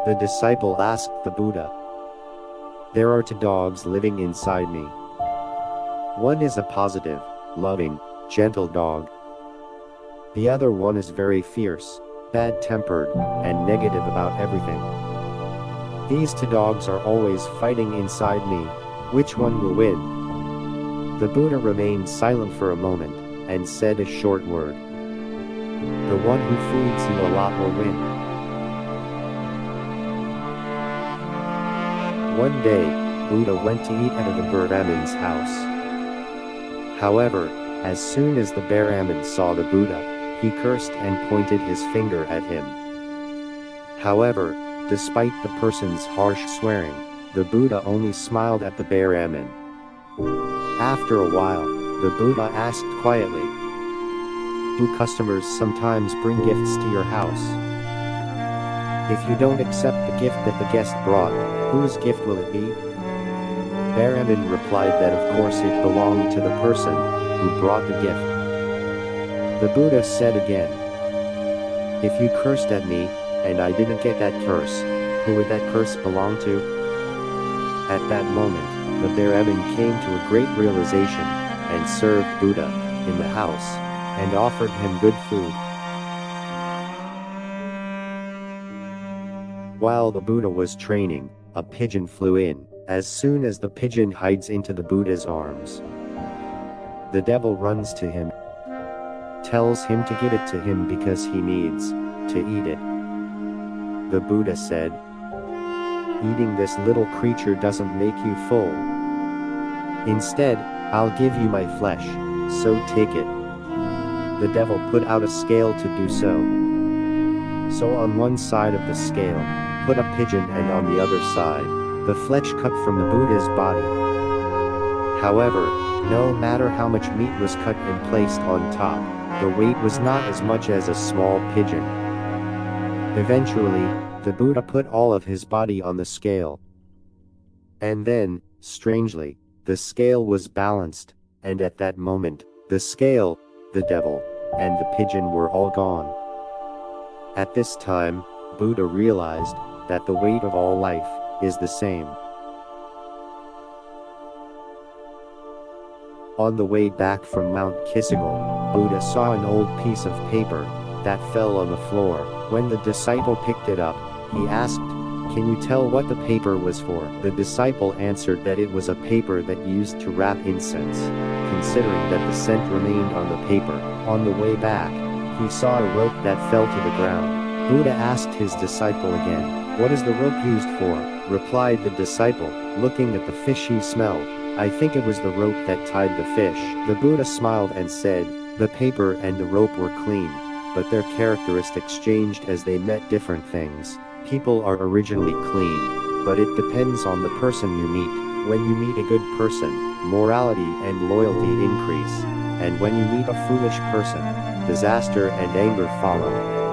The disciple asked the Buddha. There are two dogs living inside me. One is a positive, loving, gentle dog. The other one is very fierce, bad-tempered, and negative about everything. These two dogs are always fighting inside me. Which one will win? The Buddha remained silent for a moment, and said a short word. The one who feeds you a lot will win. One day, Buddha went to eat at the Brahmin's house. However, as soon as the Brahmin saw the Buddha, he cursed and pointed his finger at him. However, despite the person's harsh swearing, the Buddha only smiled at the Brahmin. After a while, the Buddha asked quietly, Do customers sometimes bring gifts to your house? If you don't accept the gift that the guest brought, whose gift will it be? Brahmin replied that of course it belonged to the person who brought the gift. The Buddha said again, If you cursed at me, and I didn't get that curse, who would that curse belong to? At that moment, the Brahmin came to a great realization, and served Buddha in the house, and offered him good food. While the Buddha was training, a pigeon flew in. As soon as the pigeon hides into the Buddha's arms, the devil runs to him, tells him to give it to him because he needs to eat it. The Buddha said, Eating this little creature doesn't make you full. Instead, I'll give you my flesh, so take it. The devil put out a scale to do so. So on one side of the scale, put a pigeon, and on the other side, the flesh cut from the Buddha's body. However, no matter how much meat was cut and placed on top, the weight was not as much as a small pigeon. Eventually, the Buddha put all of his body on the scale. And then, strangely, the scale was balanced, and at that moment, the scale, the devil, and the pigeon were all gone. At this time, Buddha realized that the weight of all life is the same. On the way back from Mount Kisigal, Buddha saw an old piece of paper that fell on the floor. When the disciple picked it up, he asked, Can you tell what the paper was for? The disciple answered that it was a paper that used to wrap incense. Considering that the scent remained on the paper, on the way back, he saw a rope that fell to the ground. Buddha asked his disciple again, What is the rope used for? Replied the disciple, looking at the fish he smelled, I think it was the rope that tied the fish. The Buddha smiled and said, The paper and the rope were clean, but their characteristics changed as they met different things. People are originally clean, but it depends on the person you meet. When you meet a good person, morality and loyalty increase, and when you meet a foolish person, disaster and anger follow.